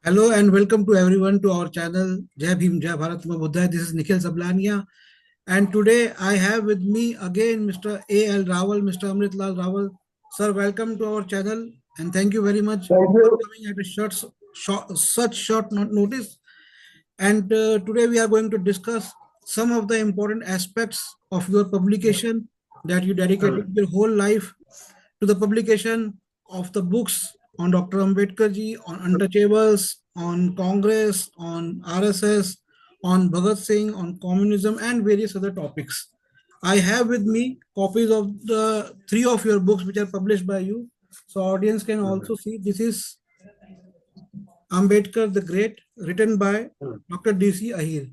Hello and welcome to everyone to our channel Jai Bhim Jai Bharat Namo Buddhaya. This is Nikhil Sablania, and today I have with me again Mr. A.L. Rawal, Mr. Amrit Lal Rawal. Sir, welcome to our channel and thank you very much Thank for you. coming at a such short notice. And today we are going to discuss some of the important aspects of your publication that you dedicated your whole life to the publication of the books on Dr. Ambedkar ji, on untouchables, on Congress, on RSS, on Bhagat Singh, on communism, and various other topics. I have with me copies of the three of your books which are published by you, so audience can also see. This is Ambedkar the Great, written by Dr. D.C. Ahir.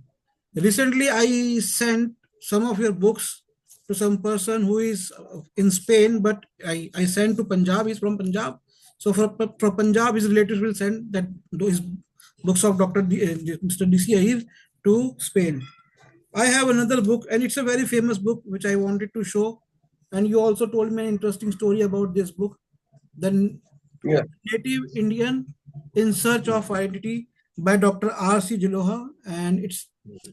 Recently, I sent some of your books to some person who is in Spain, but I sent to Punjab. He's from Punjab. So for Punjab, his relatives will send that his books of Mr. D.C. Ahir to Spain. I have another book, and it's a very famous book which I wanted to show. And you also told me an interesting story about this book, The Yeah. Native Indian in Search of Identity by Dr. R.C. Jiloha, and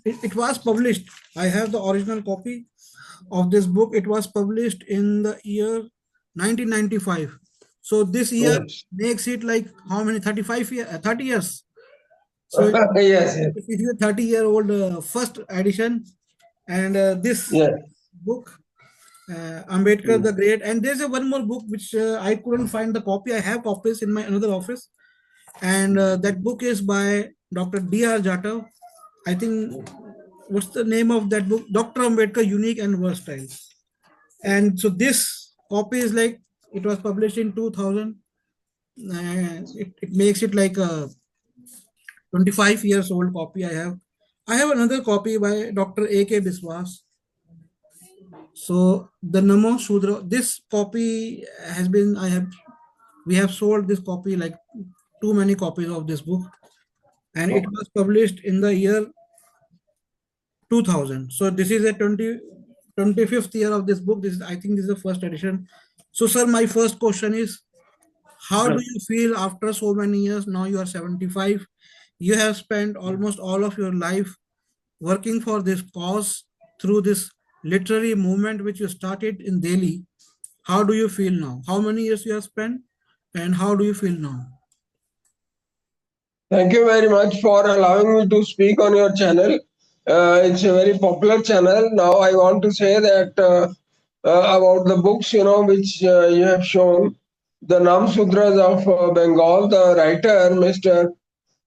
it was published. I have the original copy of this book. It was published in the year 1995. So this year Yes. makes it like how many 35 years 30 years. So Yes. Yes. it is a 30-year-old first edition, and this Yes. book, Ambedkar the Great, and there's a one more book which I couldn't find the copy. I have copies in my another office, and that book is by Dr. D.R. Jatav. I think what's the name of that book? Dr. Ambedkar, Unique and Versatile. And so this copy is like it was published in 2000. It makes it like a 25 years old copy I have. I have another copy by Dr. A.K. Biswas. So the Namo Shudra, this copy has been, we have sold this copy like too many copies of this book, and it was published in the year 2000. So this is a 25th year of this book. This is, I think this is the first edition. So sir, my first question is, how do you feel after so many years? Now you are 75. You have spent almost all of your life working for this cause through this literary movement which you started in Delhi. How do you feel now? How many years you have spent and how do you feel now? Thank you very much for allowing me to speak on your channel. It's a very popular channel. Now I want to say that about the books, which you have shown, the Nam Sutras of Bengal. The writer, Mr.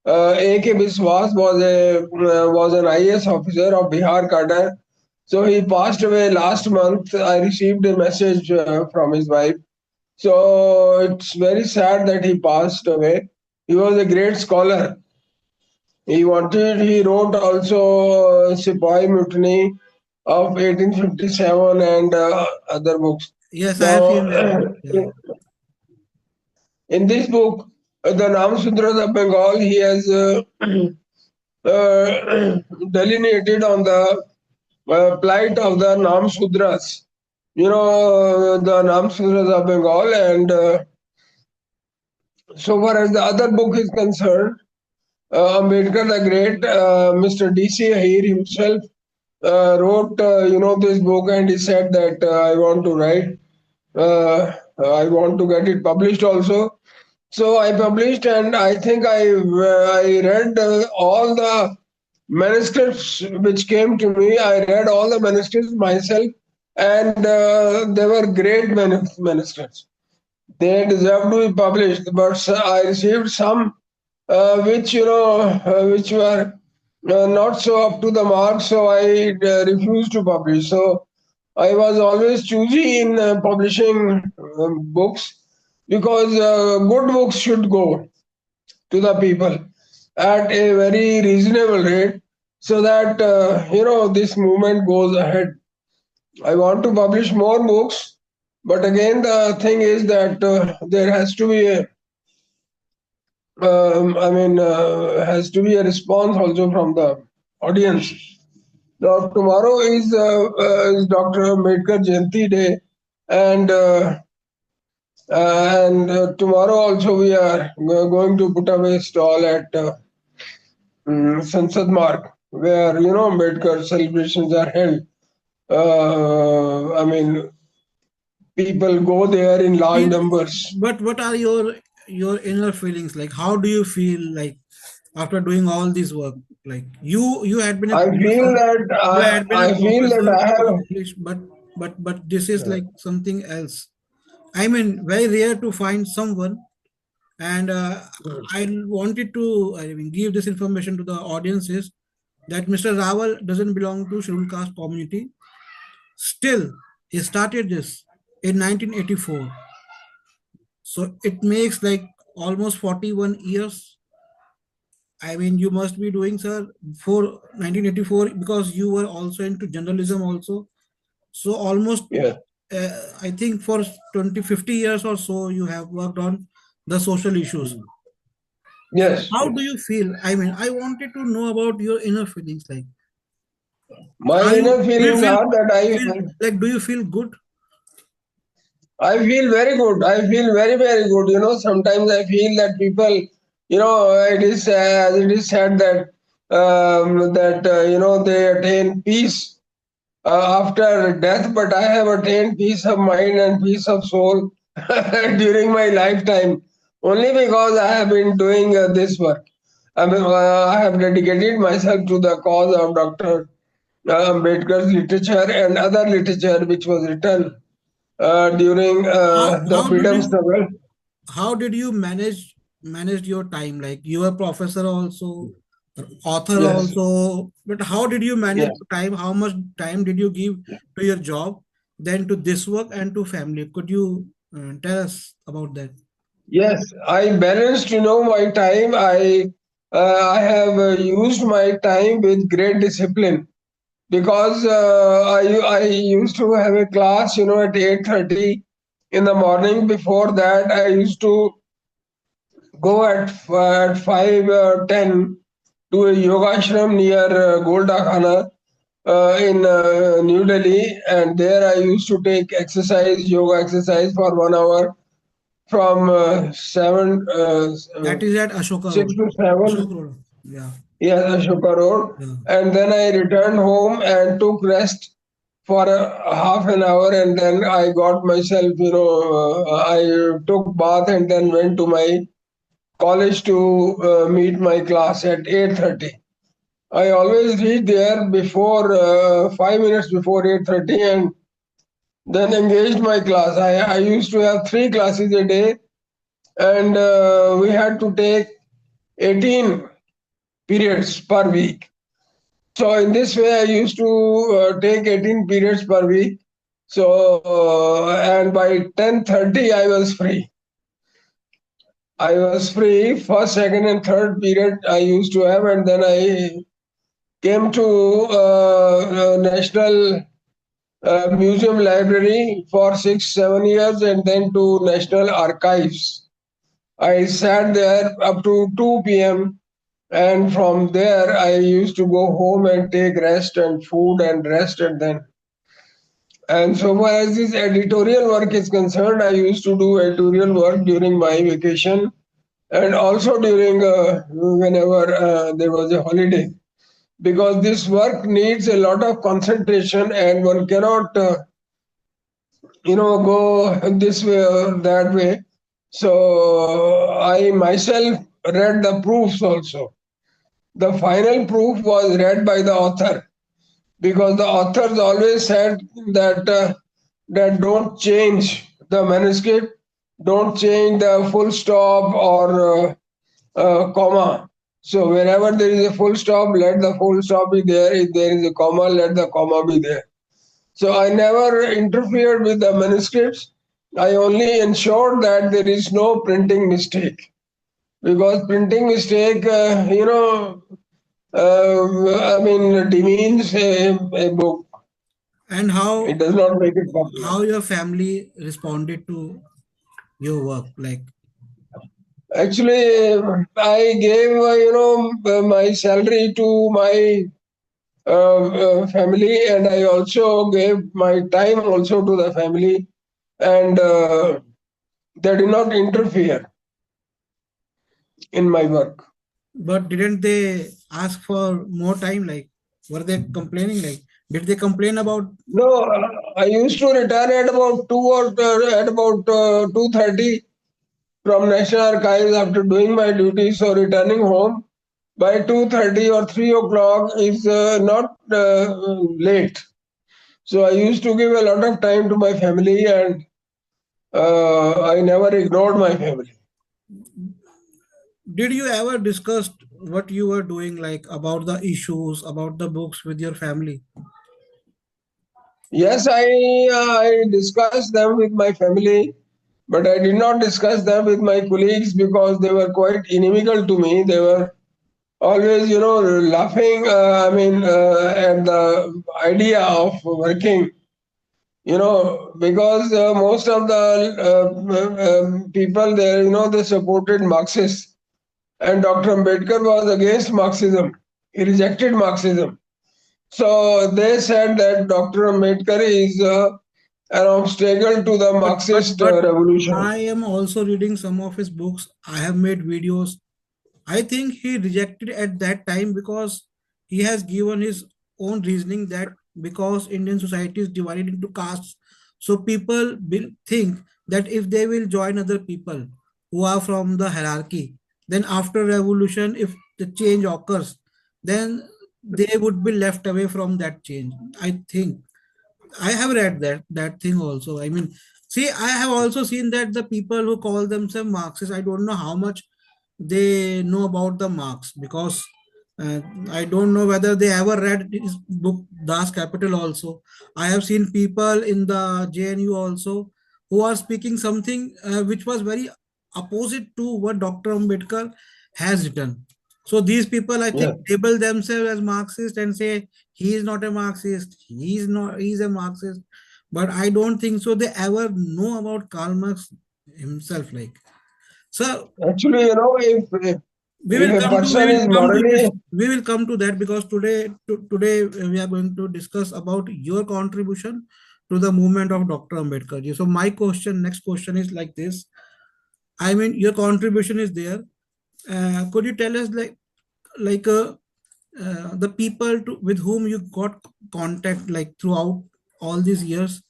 A.K. Biswas, was an IAS officer of Bihar cadre. So he passed away last month. I received a message from his wife. So it's very sad that he passed away. He was a great scholar. He wrote also Sepoy Mutiny of 1857 and other books. Yes, I have Now, seen that book. Yeah. in this book, the Nam Sutras of Bengal, he has delineated on the plight of the Nam Sudras. The Nam Sudras of Bengal, and so far as the other book is concerned, Ambedkar the Great, Mr. D.C. Ahir himself wrote, this book, and he said that I want to write, I want to get it published also. So I published, and I think I read all the manuscripts which came to me. I read all the manuscripts myself, and they were great manuscripts. They deserve to be published, but I received some which were not so up to the mark, so I refused to publish. So I was always choosy in publishing books, because good books should go to the people at a very reasonable rate, so that this movement goes ahead. I want to publish more books, but again the thing is that there has to be a has to be a response also from the audience. Now, tomorrow is Dr. Ambedkar Jayanti Day, and And tomorrow also we are going to put away stall at Sansad Mark, where Ambedkar celebrations are held. I mean, people go there in large Feel, numbers. but what are your inner feelings like? How do you feel like after doing all this work? Like you had been a I feel professor, that you had been a I feel that professor I of have. English, but this is like something else. I mean, very rare to find someone, and I wanted to, I mean, give this information to the audiences that Mr. Rawal doesn't belong to scheduled caste community. Still, he started this in 1984. So it makes like almost 41 years. I mean, you must be doing, sir, for 1984 because you were also into journalism also. So almost, Yes. I think for 20, 50 years or so, you have worked on the social issues. So Yes. how do Yes. you feel? I mean, I wanted to know about your inner feelings. Like, My are you, inner do you feelings feel, are that do you feel good? I feel very good. I feel very, very good. Sometimes I feel that people, it is as it is said that they attain peace after death, but I have attained peace of mind and peace of soul during my lifetime, only because I have been doing this work. I have dedicated myself to the cause of Dr. Ambedkar's literature and other literature which was written during the How did freedom you struggle. manage your time? Like you were professor also, author Yes, also, but how did you manage yes, your time? How much time did you give to your job, then to this work and to family? Could you tell us about that? yes. I balanced, my time. I have used my time with great discipline because I used to have a class, at 8:30 in the morning. Before that, I used to go at 5:10 to a yoga ashram near Golda Khana in New Delhi, and there I used to take yoga exercise for 1 hour from That is at Ashoka six Road. to seven. Ashoka Road. Yeah. Yes, Ashoka Road, Yeah. and then I returned home and took rest for half an hour, and then I got myself, I took bath and then went to my college to meet my class at 8:30. I always reach there before 5 minutes before 8:30 and then engaged my class. I used to have three classes a day, and we had to take 18 periods per week. So in this way, I used to take 18 periods per week. So and by 10:30, I was free. I was free. First, second, and third period I used to have, and then I came to National Museum Library for 6, 7 years, and then to National Archives. I sat there up to 2 p.m. and from there I used to go home and take rest and food and rest and then. And so far as this editorial work is concerned, I used to do editorial work during my vacation and also during whenever there was a holiday, because this work needs a lot of concentration and one cannot go this way or that way. So I myself read the proofs also. The final proof was read by the author, because the authors always said that that don't change the manuscript, don't change the full stop or comma. So wherever there is a full stop, let the full stop be there. If there is a comma, let the comma be there. So I never interfered with the manuscripts. I only ensured that there is no printing mistake, because printing mistake, demeans a book. And It does not make it how popular. your family responded to your work? Like, Actually, I gave my salary to my family, and I also gave my time also to the family, and They did not interfere in my work. But didn't they ask for more time? Like, were they complaining? Like, did they complain about? No, I used to return at about 2:30 from National Archives after doing my duty. So returning home by 2:30 or 3 o'clock is not late. So I used to give a lot of time to my family, and I never ignored my family. Did you ever discuss what you were doing, like about the issues, about the books with your family? Yes, I discussed them with my family, but I did not discuss them with my colleagues because they were quite inimical to me. They were always, laughing. At the idea of working. Because most of the people there, they supported Marxists, and Dr. Ambedkar was against Marxism. He rejected Marxism. So they said that Dr. Ambedkar is an obstacle to the But but Marxist but revolution. I am also reading some of his books. I have made videos. I think he rejected at that time because he has given his own reasoning that because Indian society is divided into castes, so people will think that if they will join other people who are from the hierarchy, then after revolution, if the change occurs, then they would be left away from that change. I think I have read that thing also. I mean, see, I have also seen that the people who call themselves Marxists, I don't know how much they know about the Marx because uh, I don't know whether they ever read his book Das Capital also. I have seen people in the JNU also who are speaking something which was very opposite to what Dr. Ambedkar has written. So these people, I think, Yeah, label themselves as Marxist and say he is not a Marxist, he is not, he is a Marxist. But I don't think so. They ever know about Karl Marx himself. Like so, actually, we will if a come to we person will is come to this. morally, We will come to that because today we are going to discuss about your contribution to the movement of Dr. Ambedkar ji. So my question, next question is like this. I mean, your contribution is there. Could you tell us like the people with whom you got contact like throughout all these years?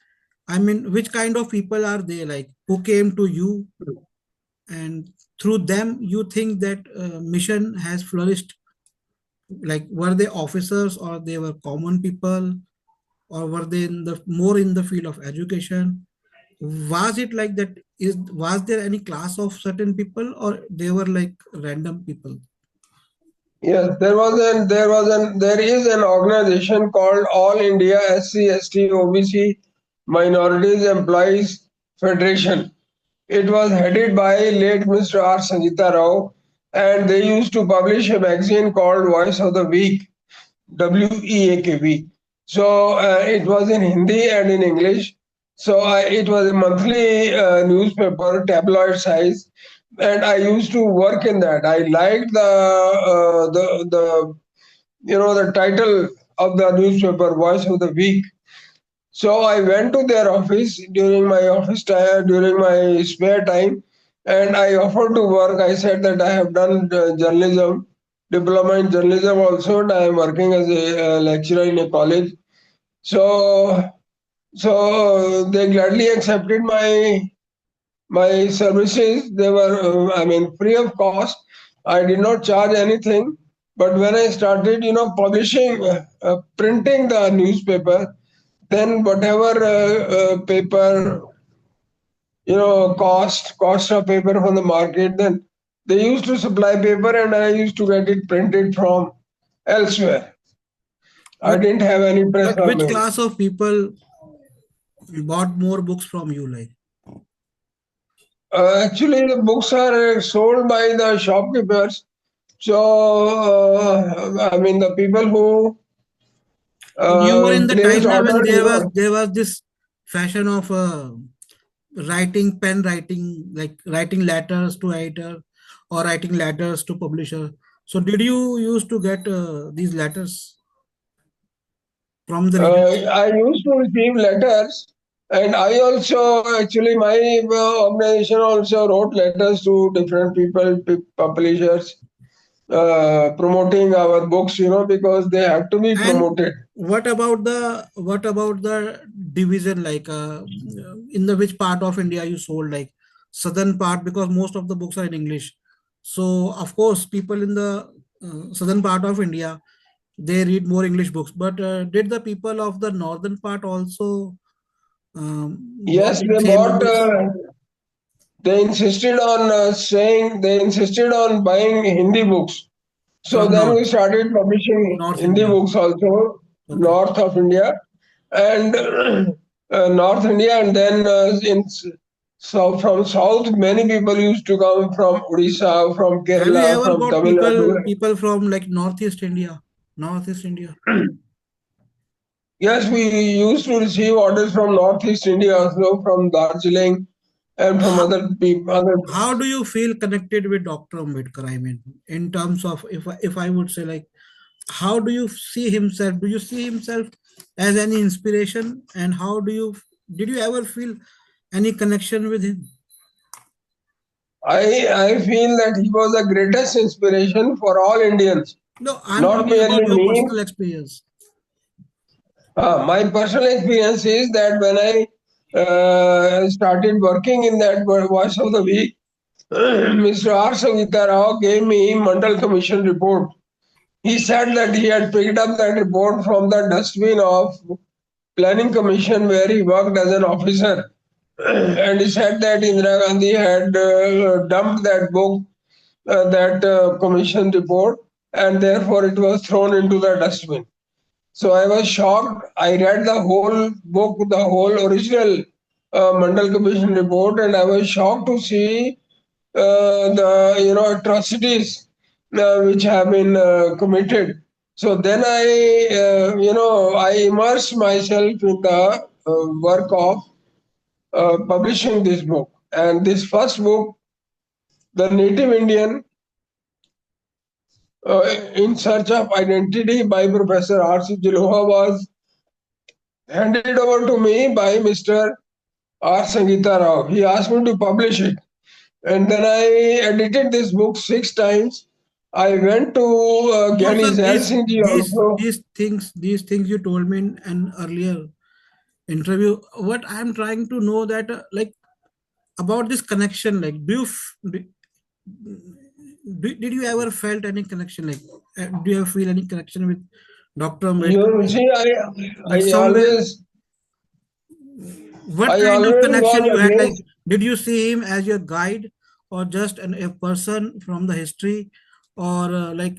I mean, which kind of people are they, like who came to you and through them you think that mission has flourished? Like were they officers or they were common people or were they in the more in the field of education? Was it like that? Was there any class of certain people or they were like random people? yes, there is an organization called All India SC/ST OBC Minorities Employees Federation. It was headed by late Mr. R. Sanjita Rao, and they used to publish a magazine called Voice of the Week, WEAKV. So it was in Hindi and in English. So it was a monthly newspaper, tabloid size, and I used to work in that. I liked the the title of the newspaper, Voice of the Week. So I went to their office during my office time, during my spare time, and I offered to work. I said that I have done journalism, diploma in journalism also, and I am working as a lecturer in a college. So, so they gladly accepted my services. They were, free of cost. I did not charge anything. But when I started, publishing, printing the newspaper, then whatever paper, cost of paper from the market, then they used to supply paper and I used to get it printed from elsewhere. I but didn't have any press but which government. class of people bought more books from you, like? Actually, the books are sold by the shopkeepers. So, the people who You were in the placed time now when orders, there was this fashion of writing, pen writing, like writing letters to editor or writing letters to publisher. So did you used to get these letters from the readers? I used to receive letters And I also, actually, my organization also wrote letters to different people, publishers, promoting our books, because they have to be And promoted. what about the division, like in the which part of India you sold, like southern part, because most of the books are in English. So of course, people in the southern part of India, they read more English books. But did the people of the northern part also bought Yes, the they same bought. books? They insisted on they insisted on buying Hindi books. So From then north, we started publishing North Hindi India. books also, Okay. north of India and North India, and then so from south, many people used to come from Odisha, from Have you Kerala, ever from got Tamil Nadu. people from like Northeast India? Northeast India. Yes, we used to receive orders from Northeast India also, from Darjeeling and from How, other people, other. how do you feel connected with Dr. Ambedkar? I mean, in terms of, if I would say, like, how do you see himself? Do you see himself as any inspiration? And how do you did you ever feel any connection with him? I feel that he was the greatest inspiration for all Indians, No, I'm not talking about merely your me. personal experience. My personal experience is that when I started working in that Voice of the Week, Mr. R. Sangita Rao gave me Mandal Commission report. He said that he had picked up that report from the dustbin of Planning Commission where he worked as an officer. And he said that Indira Gandhi had dumped that book, that commission report, and therefore it was thrown into the dustbin. So I was shocked. I read the whole book, the whole original Mandal Commission report, and I was shocked to see the atrocities which have been committed. So then I immersed myself in the work of publishing this book. And this first book, The Native Indian in Search of Identity by Professor R.C. Jiloha, was handed over to me by Mr. R. Sangita Rao. He asked me to publish it. And then I edited this book 6 times. I went to No, Gyani sir, Zail Singh ji also. these things you told me in an earlier interview. What I'm trying to know that, like, about this connection, like, did you ever felt any connection, like, do you ever feel any connection with Dr. Ambedkar, You like, see, I somewhere, always, what I kind of always connection you was had, like, against. did you see him as your guide, or just a person from the history, or like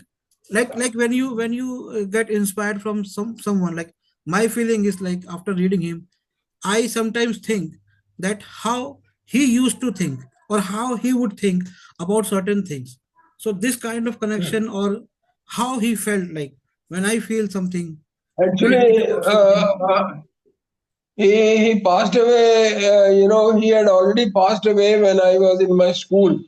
when you get inspired from someone, like, my feeling is like, after reading him, I sometimes think that how he used to think, or how he would think about certain things. So this kind of connection, or how he felt, like, when I feel something, I read Actually, about something. he passed away. He had already passed away when I was in my school.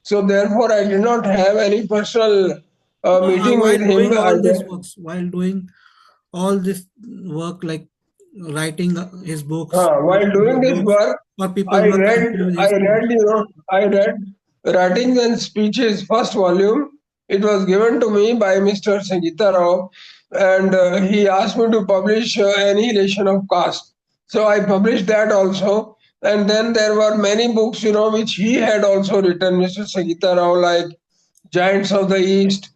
So therefore, I did not have any personal No, meeting with while him. doing all this works, while doing all this work, like writing his books, While publishing doing his this books, work, or people I who are read, connected with I his read, things. I read Writings and Speeches, first volume. It was given to me by Mr. Sangeeta Rao, and he asked me to publish Annihilation of Caste. So I published that also. And then there were many books, which he had also written, Mr. Sangeeta Rao, like Giants of the East,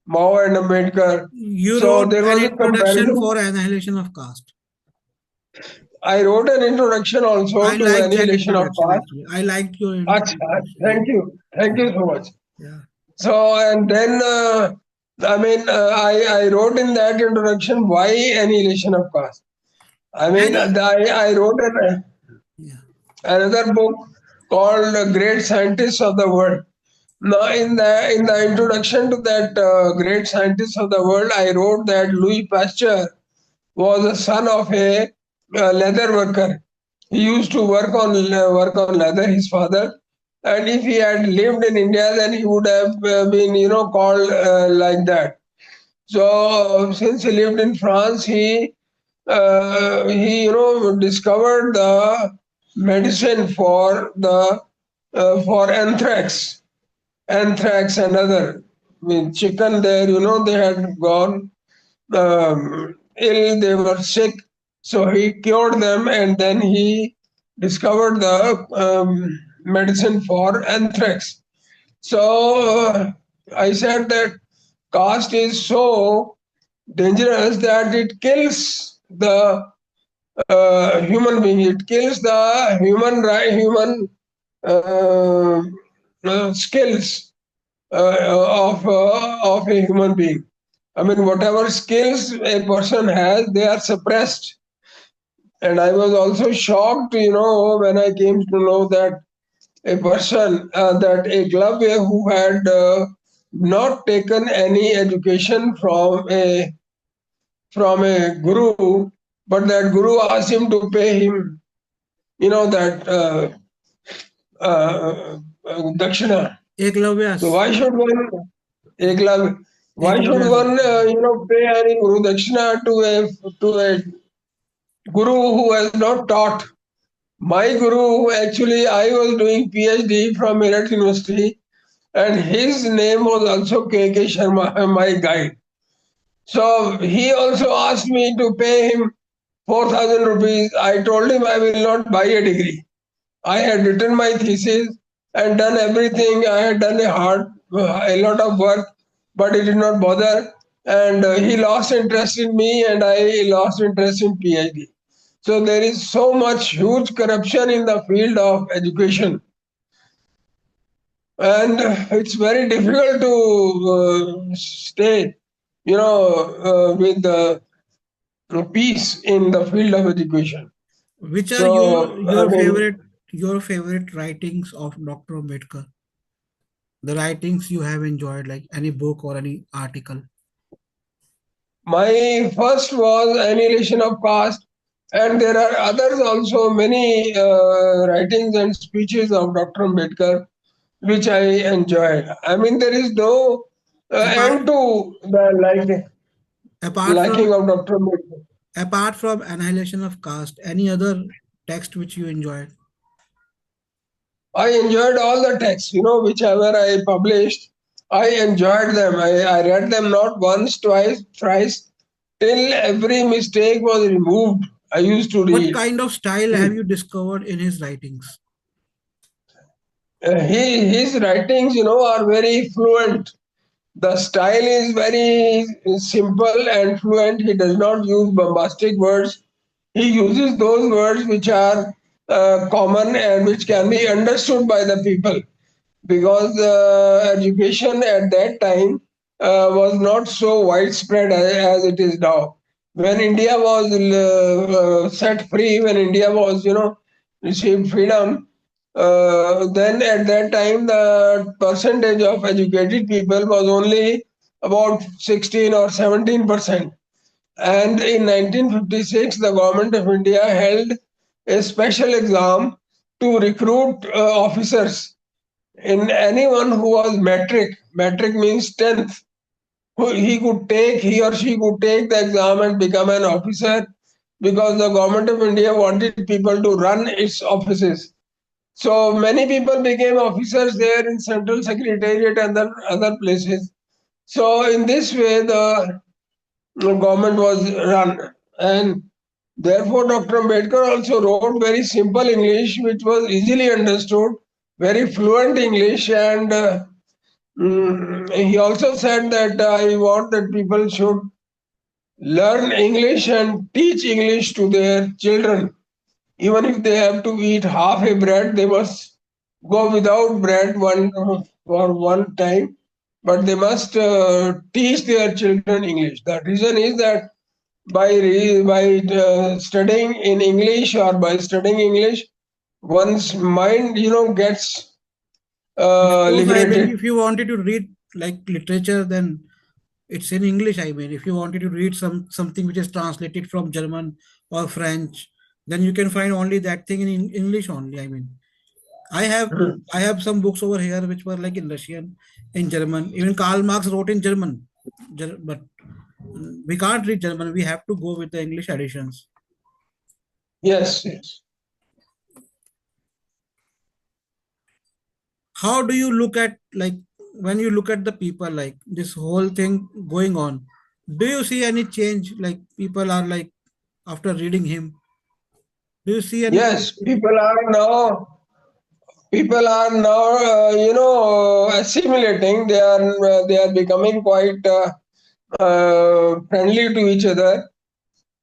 Mao and Ambedkar. You So wrote there an was a introduction comparison. for Annihilation of Caste. I wrote an introduction also I to like that Annihilation of introduction, Caste. actually. I liked your Acha, introduction. Yeah. thank you. Thank you so much. Yeah. So, and then, I wrote in that introduction why annihilation of caste. And I wrote yeah. another book called Great Scientists of the World. Now, in the introduction to that Great Scientists of the World, I wrote that Louis Pasteur was the son of a leather worker. He used to work on leather, his father, and if he had lived in India, then he would have been, called like that. So since he lived in France, he he discovered the medicine for the for anthrax and other. I mean, chicken there, they had gone ill, they were sick, so he cured them, and then he discovered the medicine for anthrax. So I said that caste is so dangerous that it kills the human being. It kills the human uh, skills of a human being. I mean, whatever skills a person has, they are suppressed. And I was also shocked, when I came to know that a person, that a glove who had not taken any education from a guru, but that guru asked him to pay him, that dakshina. So Eklavya's. why should one, a glove, why should Eklavya's. one, pay any guru dakshina to a guru who has not taught? My guru, actually, I was doing PhD from Meerut University, and his name was also K.K. Sharma, my guide. So he also asked me to pay him 4,000 rupees. I told him I will not buy a degree. I had written my thesis and done everything. I had done a lot of work, but it did not bother. And he lost interest in me, and I lost interest in PhD. So there is so much huge corruption in the field of education, and it's very difficult to stay, with the peace in the field of education. Which are So I mean, your favorite writings of Dr. Ambedkar? The writings you have enjoyed, like any book or any article. my first was Annihilation of Caste, and there are others also, many writings and speeches of Dr. Ambedkar, which I enjoyed. I mean, there is no Apart end to the apart liking from of Dr. Ambedkar. apart from Annihilation of Caste, any other text which you enjoyed? I enjoyed all the texts, whichever I published. I enjoyed them. I read them not once, twice, thrice, till every mistake was removed. I used to What read. kind of style have you discovered in his writings? His writings, are very fluent. The style is very simple and fluent. He does not use bombastic words. He uses those words which are common and which can be understood by the people, because education at that time was not so widespread as it is now. When India was set free, when India was, received freedom, then at that time the percentage of educated people was only about 16 or 17%. And in 1956, the government of India held a special exam to recruit officers in anyone who was metric means 10th, he or she could take the exam and become an officer, because the government of India wanted people to run its offices. So many people became officers there in Central Secretariat and other places. So in this way, the government was run. And therefore, Dr. Ambedkar also wrote very simple English, which was easily understood, very fluent English, and he also said that I want that people should learn English and teach English to their children. Even if they have to eat half a bread, they must go without bread for one time, but they must teach their children English. The reason is that by studying in English, or by studying English, one's mind, gets Of course, I mean, liberated. if you wanted to read like literature, then it's in English. I mean, if you wanted to read something which is translated from German or French, then you can find only that thing in English only. I mean, I have I have some books over here which were like in Russian, in German. Even Karl Marx wrote in German, but We can't read German. We have to go with the English editions. Yes, yes. How do you look at, like, when you look at the people, like this whole thing going on? Do you see any change? Like people are like, after reading him, do you see any Yes, change? people are now assimilating. They are becoming quite friendly to each other.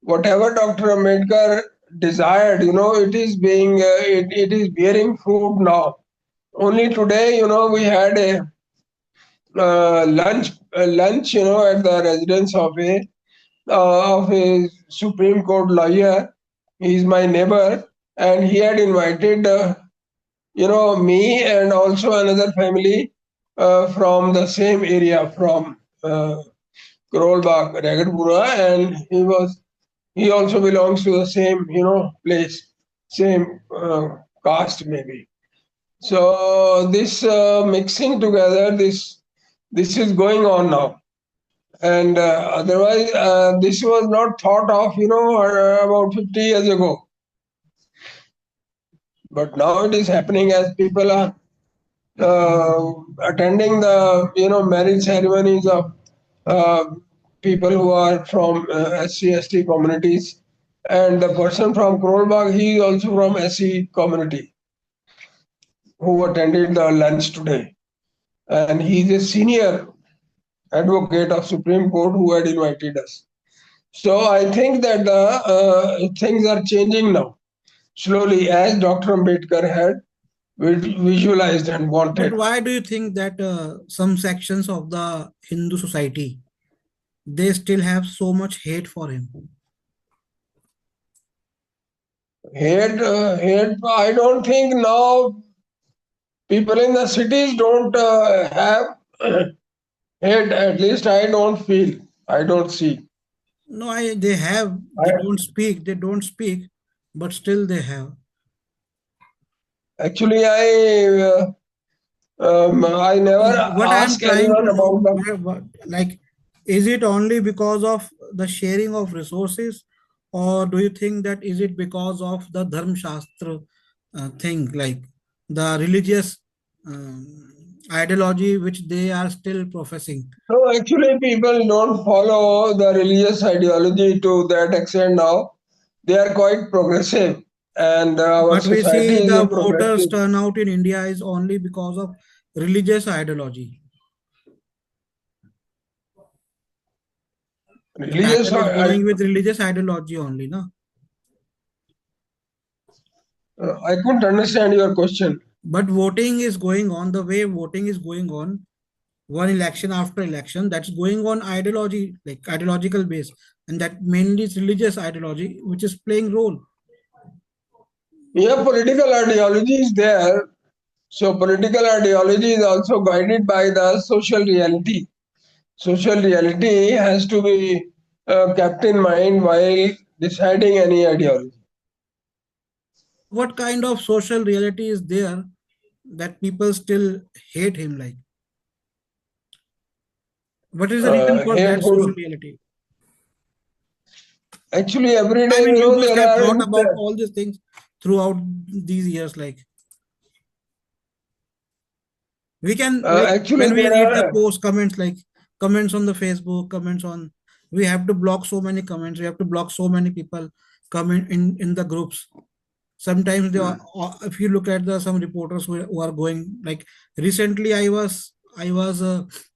Whatever Dr. Ambedkar desired, it is it is bearing fruit now. Only today, we had a lunch, at the residence of a Supreme Court lawyer. He is my neighbor, and he had invited me and also another family from the same area, from Karolbagh, Ragatpura, and he also belongs to the same place, same caste maybe. So this mixing together, this is going on now, and otherwise this was not thought of about 50 years ago, but now it is happening as people are uh, attending the marriage ceremonies of uh, people who are from SC/ST communities, and the person from Krolbag, he is also from SC community who attended the lunch today, and he is a senior advocate of Supreme Court who had invited us. So I think that the things are changing now slowly, as Dr. Ambedkar had visualized and But wanted. why do you think that some sections of the Hindu society, they still have so much hate for him? Hate. I don't think now people in the cities don't have hate. At least I don't feel. I don't see. No, they have. They I, don't speak. They don't speak, but still they have. actually, I never What I am ask trying anyone to know, about the. like, is it only because of the sharing of resources, or do you think that is it because of the Dharm Shastra thing, like the religious ideology which they are still professing? No, actually, people don't follow the religious ideology to that extent now. They are quite progressive, and our But we society see is the a voters progressive turnout in India is only because of religious ideology. The religious. battle is going with religious ideology only, no? I couldn't understand your question. But voting is going on the way voting is going on, one election after election, that's going on ideology, like ideological base, and that mainly is religious ideology which is playing role. Yeah, political ideology is there. So political ideology is also guided by the social reality. Social reality has to be kept in mind while deciding any ideology. What kind of social reality is there that people still hate him? Like, what is the reason for that Hateful. social reality? Actually, every I day, mean, you must there have are thought about all these things throughout these years. Like, we can, like, actually when we there read the are post comments, like comments on the Facebook, comments on, we have to block so many comments, we have to block so many people comment in the groups. Sometimes they are, if you look at the some reporters who are going, like, recently I was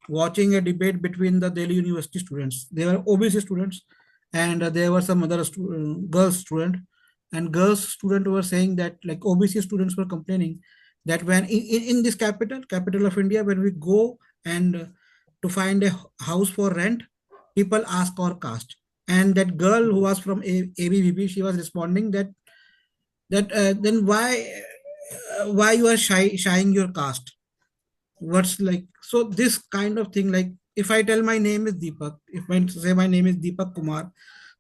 watching a debate between the Delhi University students. They were OBC students, and there were some other girls student, and girls student were saying that, like, OBC students were complaining that when in this capital of India, when we go and to find a house for rent, people ask our caste. And that girl who was from ABVP, she was responding that then why you are shying your caste? What's like, so this kind of thing, like, if I tell my name is Deepak, if I say my name is Deepak Kumar,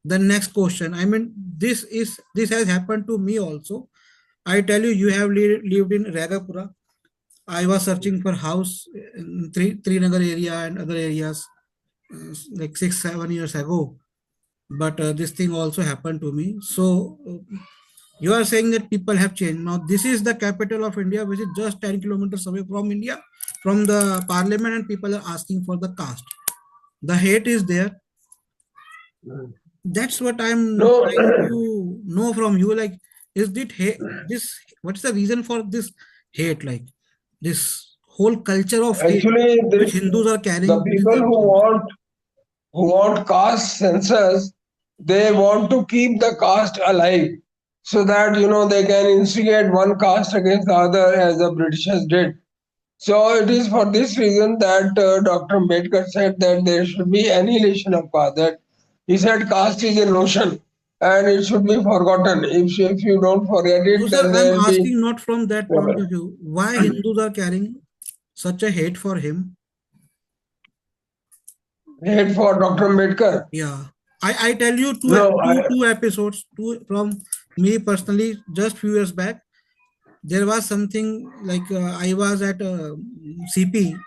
the next question, I mean, this has happened to me also. I tell you, you have lived in Ragapura. I was searching for house in Trinagar area and other areas. like 6 7 years ago, but this thing also happened to me. So you are saying that people have changed. Now this is the capital of India, which is just 10 kilometers away from India, from the parliament, and people are asking for the caste. The hate is there. That's what I'm No, trying to know from you. Like, is it hate? This, what's the reason for this hate? Like, this whole culture of hate actually, which this Hindus are the carrying within people themselves. who want caste census, they want to keep the caste alive, so that they can instigate one caste against the other, as the Britishers did. So it is for this reason that Dr. Ambedkar said that there should be annihilation of caste. That he said caste is a notion and it should be forgotten. If you don't forget No, it, sir, then I'm there will be asking not from that point trouble. of view. Why Hindus are carrying such a hate for him? Hate for Dr. Ambedkar. Yeah, I tell you two No, two two episodes, two from me personally. Just few years back, there was something like I was at CP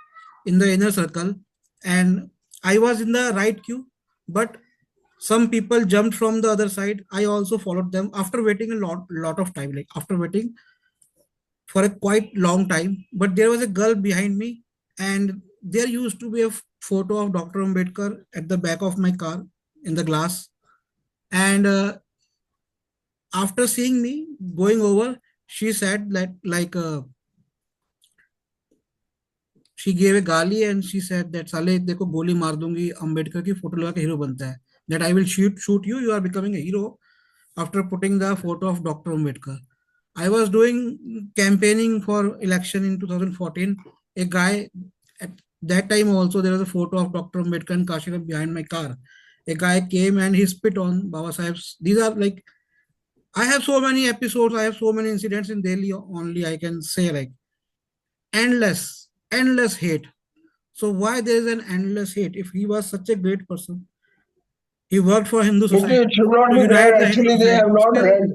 in the inner circle, and I was in the right queue, but some people jumped from the other side. I also followed them after waiting a lot of time, like after waiting for a quite long time. But there was a girl behind me, and there used to be a photo of Dr. Ambedkar at the back of my car in the glass. And after seeing me going over, she said that she gave a गाली and she said that साले देखो गोली मार दूंगी अंबेडकर की photo लगा के hero बनता है, that I will shoot you, you are becoming a hero after putting the photo of Dr. Ambedkar. I was doing campaigning for election in 2014. A guy at that time also there was a photo of Dr. Ambedkar and Kashif behind my car. A guy came and he spit on Babasaheb's. These are like, I have so many episodes, I have so many incidents in Delhi only. I can say like endless hate. So why there is an endless hate if he was such a great person? He worked for Hindu society it should not to be there. unite the Hindu Actually, they society. have not Still, read.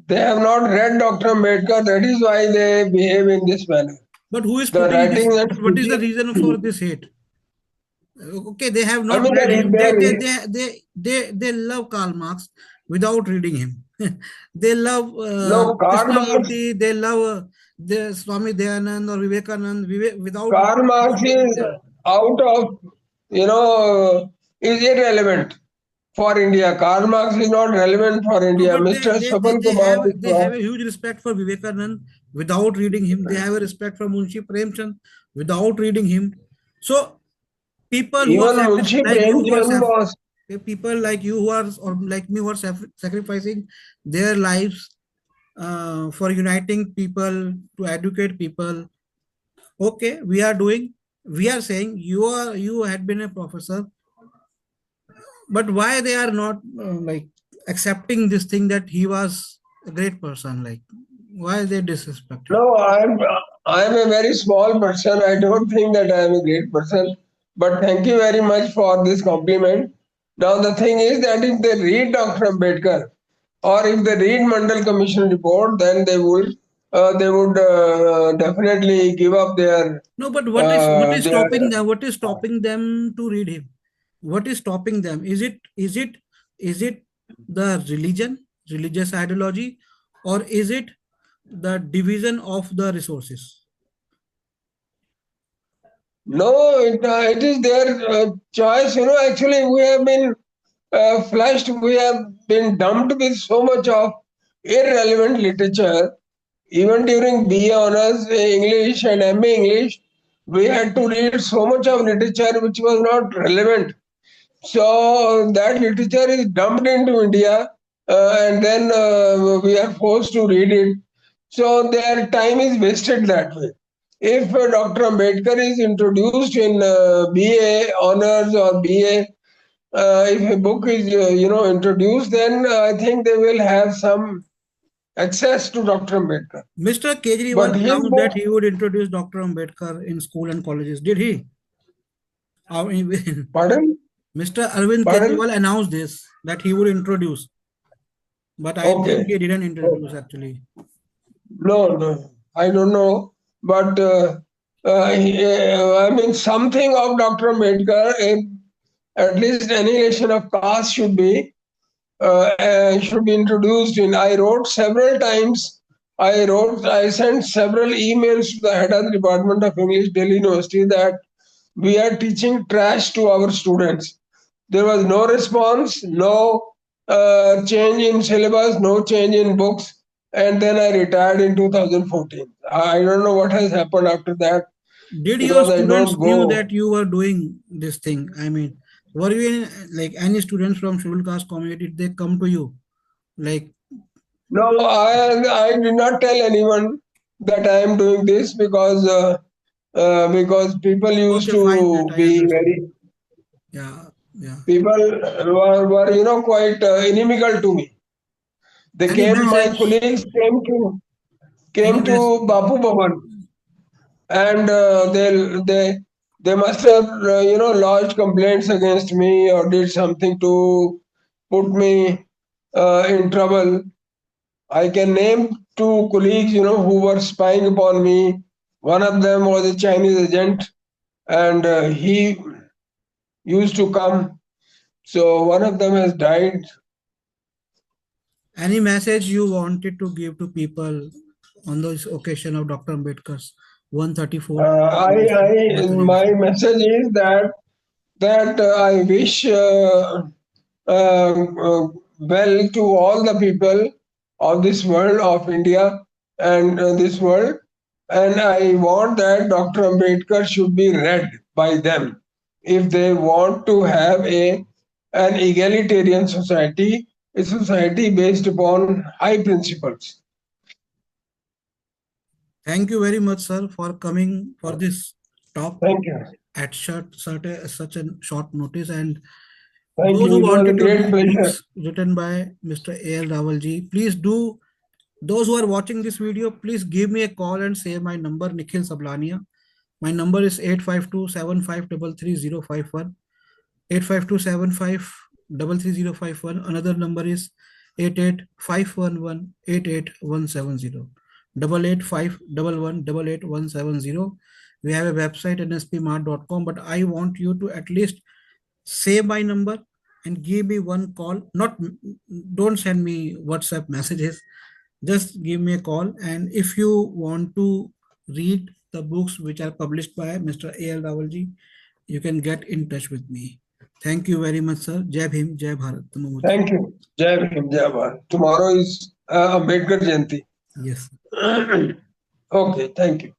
They have not read Dr. Ambedkar. That is why they behave in this manner. but who is The putting this? writing and But what is the reason for speaking. this hate? Okay, they have I not mean, read him. they They love Karl Marx without reading him. They love no, Krishnamurti. They love the Swami Dayanand or Vivekanand without Karl Marx reading is them. out of, is irrelevant for India. Karl Marx is not relevant for No, India. but Mr. Swapal Kumar is they have a huge respect for Vivekanand without reading him. They have a respect for Munshi Premchand without reading him. So people who are even Munshi like you who are Premchand was. people like you who are, or like me, who are sacrificing their lives for uniting people, to educate people. Okay, we are saying you had been a professor, but why they are not like accepting this thing that he was a great person? Like, why they disrespect him? No, I'm a very small person. I don't think that I am a great person. But thank you very much for this compliment. Now the thing is that if they read Dr. Ambedkar or if they read Mandal Commission report, then they would definitely give up No, but what is their. stopping them? What is stopping them to read him? What is stopping them? Is it the religious ideology, or is it the division of the resources? No, it is their choice. Actually, we have been flushed, we have been dumped with so much of irrelevant literature. Even during BA Honours English and MA English, we had to read so much of literature which was not relevant. So that literature is dumped into India, and then we are forced to read it. So their time is wasted that way. If Dr. Ambedkar is introduced in BA honors or BA, if a book is introduced, then I think they will have some access to Dr. Ambedkar. Mr. Kejriwal But his announced book, that he would introduce Dr. Ambedkar in school and colleges. Did he? pardon, Mr. Arvind pardon. Kejriwal announced this, that he would introduce, but I think Okay, he didn't introduce actually. no, I don't know, but. I mean, something of Dr. Ambedkar, at least annihilation of caste should be introduced in. I wrote several times. I sent several emails to the head of the Department of English, Delhi University, that we are teaching trash to our students. There was no response, no change in syllabus, no change in books. And then I retired in 2014. I don't know what has happened after that Did your because I students don't knew go. that you were doing this thing? I mean, were you in, like any students from scheduled caste community? Did they come to you? Like, No, I did not tell anyone that I am doing this because people used okay, fine, that to I be understand. very Yeah, yeah. people were quite inimical to me. They Any came, my message? colleagues Any came to mess? Bapu Bhavan, and they must have lodged complaints against me or did something to put me in trouble. I can name two colleagues, who were spying upon me. One of them was a Chinese agent, and he used to come. So one of them has died. Any message you wanted to give to people on this occasion of Dr. Ambedkar's 134th My birthday? message is that I wish well to all the people of this world, of India, and this world. And I want that Dr. Ambedkar should be read by them if they want to have an egalitarian society, a society based upon high principles. Thank you very much, sir, for coming for this talk Thank you. at such a short notice. And Thank those you. who It was a wanted to great read pleasure. books written by Mr. A.L. Rawal ji, please do. Those who are watching this video, please give me a call and say my number, Nikhil Sablania. My number is 852-7533-051. 852-7533-051. Another number is 88-511-88170. 885-11-88170. We have a website nspmart.com, but I want you to at least say my number and give me one call. Not, don't send me WhatsApp messages. Just give me a call. And if you want to read the books which are published by Mr. A.L. Rawalji, you can get in touch with me. Thank you very much, sir. Jai Bhim, Jai Bharat. Namo. Thank you. Jai Bhim, Jai Bharat. Tomorrow is Ambedkar Jayanti. Yes. Okay, thank you.